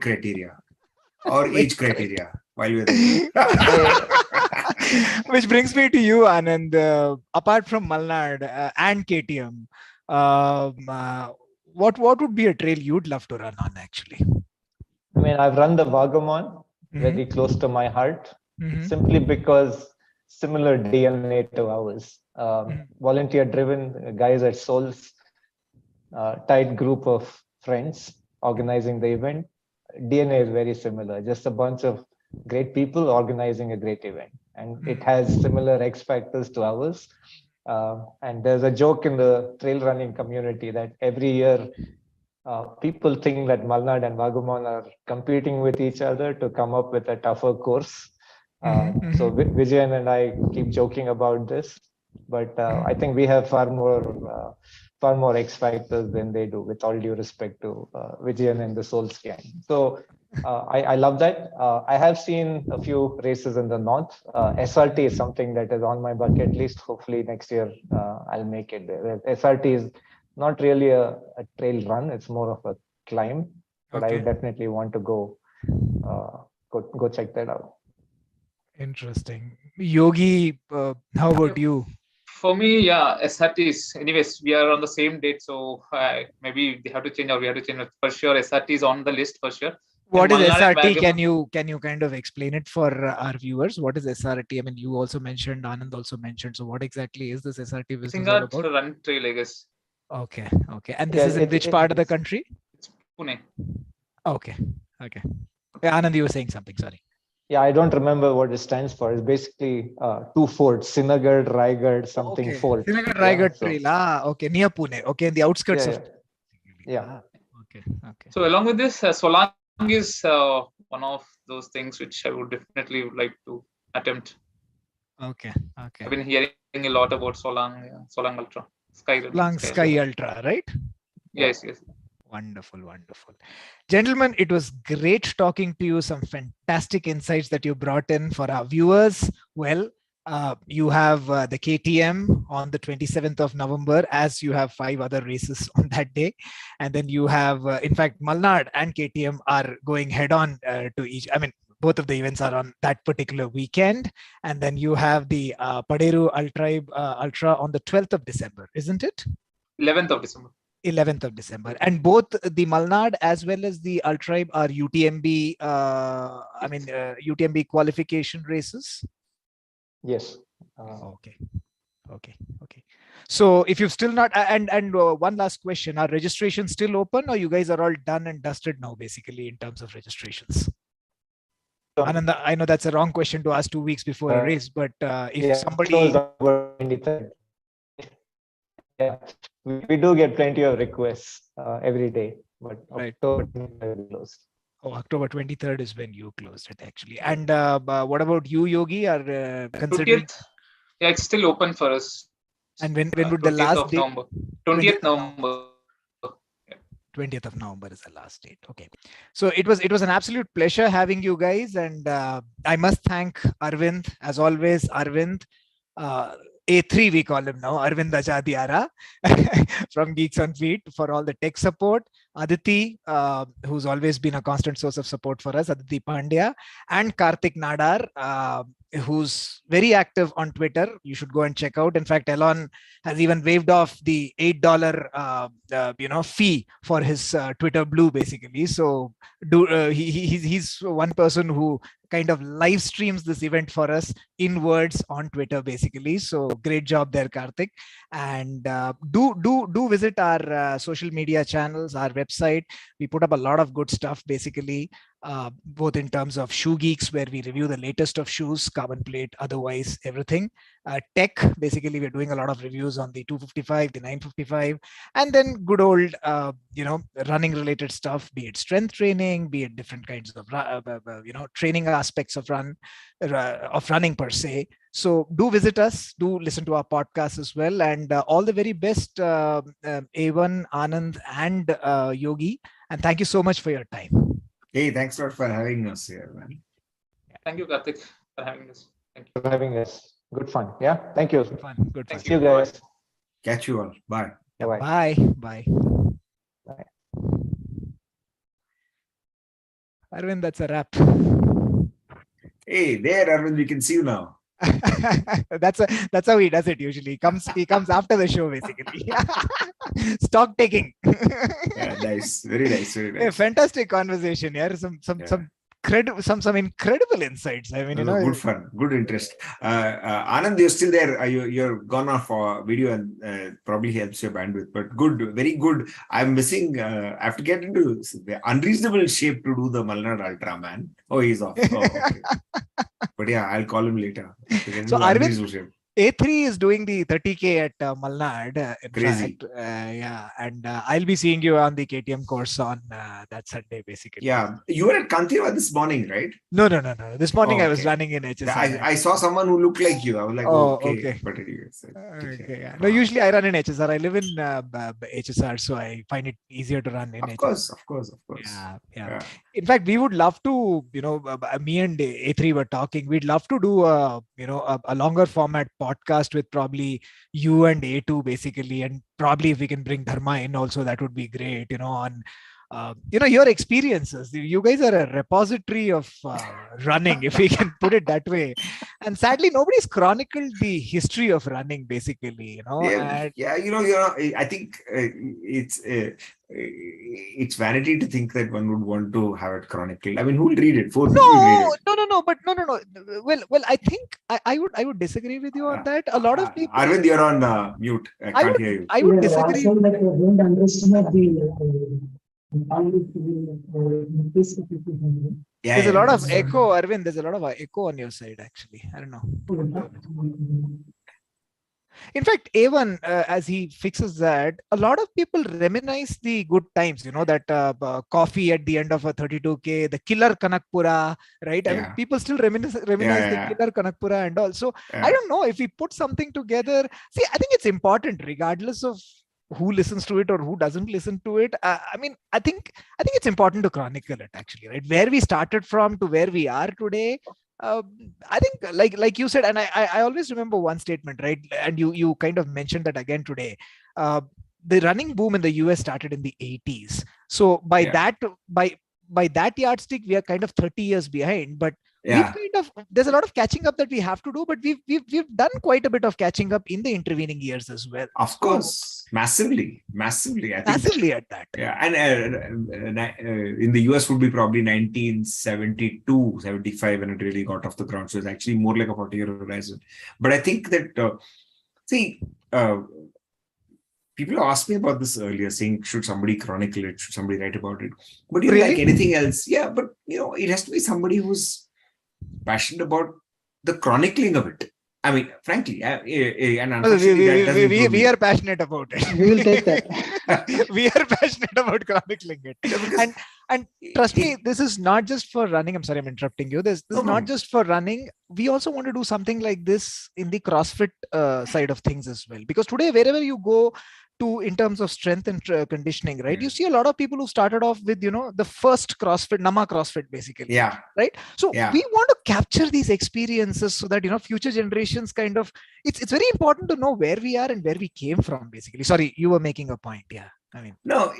criteria or Weight age criteria while we are there. Which brings me to you, Anand. Apart from Malnad and KTM, what would be a trail you'd love to run on actually? I mean, I've run the Vagamon, Mhm. very close to my heart, Mhm. simply because similar DNA to ours. Mhm. Volunteer driven guys at Souls, tight group of friends organizing the event. DNA is very similar, just a bunch of great people organizing a great event. And it has similar X factors to ours. And there's a joke in the trail running community that every year people think that Malnad and Vagamon are competing with each other to come up with a tougher course. So Vijayan and I keep joking about this, but I think we have far more X factors than they do. With all due respect to Vijayan and the Souls gang, so I love that. I have seen a few races in the north. SRT is something that is on my bucket list. Hopefully next year I'll make it there. SRT is not really a trail run; it's more of a climb. But I Okay. would definitely want to go check that out. Interesting. Yogi, how about you? For me, yeah, SRTs. Anyways, we are on the same date, so maybe they have to change or we have to change. For sure, SRT is on the list for sure. What is Malnad and SRT? Vagamon. Can you kind of explain it for our viewers? What is SRT? I mean, you also mentioned, Anand also mentioned. So, what exactly is this SRT business all Singat about? Run Trail, I guess. Okay, okay. And this Yeah, is in which part of the country? It's Pune. Okay, okay. Yeah, Anand, you were saying something. Sorry. yeah, I don't remember what it stands for. It's basically two forts: Sinagarh, Raigad, something Okay. fort. Srinagar Yeah, Raigad so Trail. Ah, okay. Near Pune. Okay, in the outskirts yeah, of. yeah. Ah, okay, okay. So along with this, Solang is one of those things which I would definitely like to attempt. Okay, okay. I've been hearing a lot about Solang, Solang Ultra, Lang Sky Sky Ultra. Ultra, right? Yeah. Yes, yes. Wonderful, wonderful. Gentlemen, it was great talking to you. Some fantastic insights that you brought in for our viewers. Well, you have the KTM on the 27th of November, as you have 5 other races on that day. And then you have, in fact, Malnad and KTM are going head on to each. I mean, both of the events are on that particular weekend. And then you have the Paderu Ultra on the 12th of December, isn't it? 11th of December. 11th of December. And both the Malnad as well as the Ultribe are UTMB, UTMB qualification races. Yes. Okay. Okay. Okay. So if you've still not, and one last question, are registrations still open or you guys are all done and dusted now, basically, in terms of registrations? Ananda, I know that's a wrong question to ask 2 weeks before a race, but if somebody. Closed October 23rd. Yeah, we do get plenty of requests every day, but Right. October 23rd is closed. Oh, October 23rd is when you closed it, actually. And what about you, Yogi? Are considering? 20th, yeah, it's still open for us. And when would the 20th last of date? November. 20th November. 20th of November is the last date. Okay. So it was an absolute pleasure having you guys. And I must thank Arvind, as always, Arvind. A3 we call him now, Arvind Ajadiara from Geeks on Feet for all the tech support. Aditi, who's always been a constant source of support for us, Aditi Pandya, and Karthik Nadar, who's very active on Twitter. You should go and check out. In fact, Elon has even waived off the $8 fee for his Twitter Blue, basically. So he's one person who kind of live streams this event for us in words on Twitter, basically. So great job there, Karthik. And do visit our social media channels, our website. We put up a lot of good stuff, basically, both in terms of Shoe Geeks, where we review the latest of shoes, carbon plate, otherwise everything. Tech, basically, we're doing a lot of reviews on the 255, the 955, and then good old, running related stuff, be it strength training, be it different kinds of, training aspects of running per se. So do visit us, do listen to our podcast as well, and all the very best, Evan, Anand, and Yogi. And thank you so much for your time. Hey, thanks a lot for having us here, man. Thank you, Karthik, for having us. Thank you. For having us. Good fun. Yeah. Thank you. Good fun. Good fun. Thank See you guys. Catch you all. Bye. Bye-bye. Bye. Bye. Bye. Arvind, that's a wrap. Hey, there, Arvind, we can see you now. That's how he does it usually. He comes after the show basically. Stock taking. Yeah, nice. Very nice. Very A nice. fantastic conversation. Yeah, some incredible insights. I mean, Good fun, good interest. Anand, you're still there. You're gone off for video and probably helps your bandwidth, but good, very good. I'm missing. I have to get into the unreasonable shape to do the Malnad Ultra, man. Oh, he's off. Oh, okay. But yeah, I'll call him later. So Arvind, A3 is doing the 30K at Malnad. In Crazy. fact, yeah, and I'll be seeing you on the KTM course on that Sunday, basically. Yeah, you were at Kantiwa this morning, right? No. This morning I was Okay. running in HSR. I saw someone who looked like you. I was like, Oh, okay. okay. But anyways, Okay, yeah. No, usually I run in HSR. I live in HSR, so I find it easier to run in Of HSR. course. Yeah. Yeah. In fact, we would love to, me and A3 were talking. We'd love to do a longer format podcast with probably you and A2 basically, and probably if we can bring Dharma in also, that would be great. On your experiences. You guys are a repository of running, if we can put it that way. And sadly, nobody's chronicled the history of running, basically. And I think it's vanity to think that one would want to have it chronicled. I mean, who will read it? Four people will read it. No. Well, I think I would disagree with you on that. A lot of people. Arvind, you're on mute. I can't hear you. I would disagree. Don't underestimate There's a lot of echo, Arvind. There's a lot of echo on your side, actually. I don't know. In fact, A1, as he fixes that, a lot of people reminisce the good times, that coffee at the end of a 32K, the killer Kanakpura, right? I mean, people still reminisce the killer Kanakpura and all. So I don't know if we put something together. See, I think it's important, regardless of who listens to it or who doesn't listen to it. I think it's important to chronicle it, actually, right? Where we started from to where we are today. I think like you said, and I always remember one statement, right? And you kind of mentioned that again today. The running boom in the US started in the 80s. So by that yardstick, we are kind of 30 years behind, but there's a lot of catching up that we have to do, but we've done quite a bit of catching up in the intervening years as well. Of course, massively. I think massively at that. Yeah, and in the US would be probably 1972, 75 when it really got off the ground. So it's actually more like a 40-year horizon. But I think that people asked me about this earlier, saying, should somebody chronicle it? Should somebody write about it? But like anything else, but it has to be somebody who's passionate about the chronicling of it. I mean, frankly, and unfortunately, we are passionate about it. We will take that. We are passionate about chronicling it. And trust me, this is not just for running. I'm sorry, I'm interrupting you. This is not just for running. We also want to do something like this in the CrossFit side of things as well. Because today, wherever you go to in terms of strength and conditioning, right? You see a lot of people who started off with, the first CrossFit, Nama CrossFit, basically. Yeah. Right. So we want to capture these experiences so that, future generations kind of, it's very important to know where we are and where we came from, basically. Sorry, you were making a point. Yeah. I mean, no,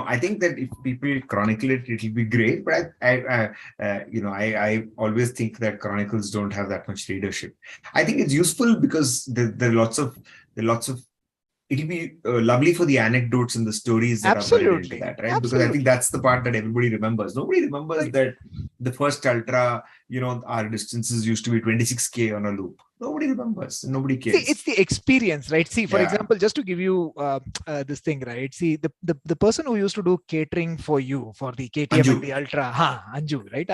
I think that if people chronicle it, it'll be great. But I always think that chronicles don't have that much readership. I think it's useful because there are lots of. It'll be lovely for the anecdotes and the stories that are buried into that, right? Because I think that's the part that everybody remembers. Nobody remembers that the first ultra, our distances used to be 26K on a loop. Nobody remembers. Nobody cares. See, it's the experience, right? See, for example, just to give you this thing, right? See, the person who used to do catering for you for the KTM and the Ultra, Anju, right?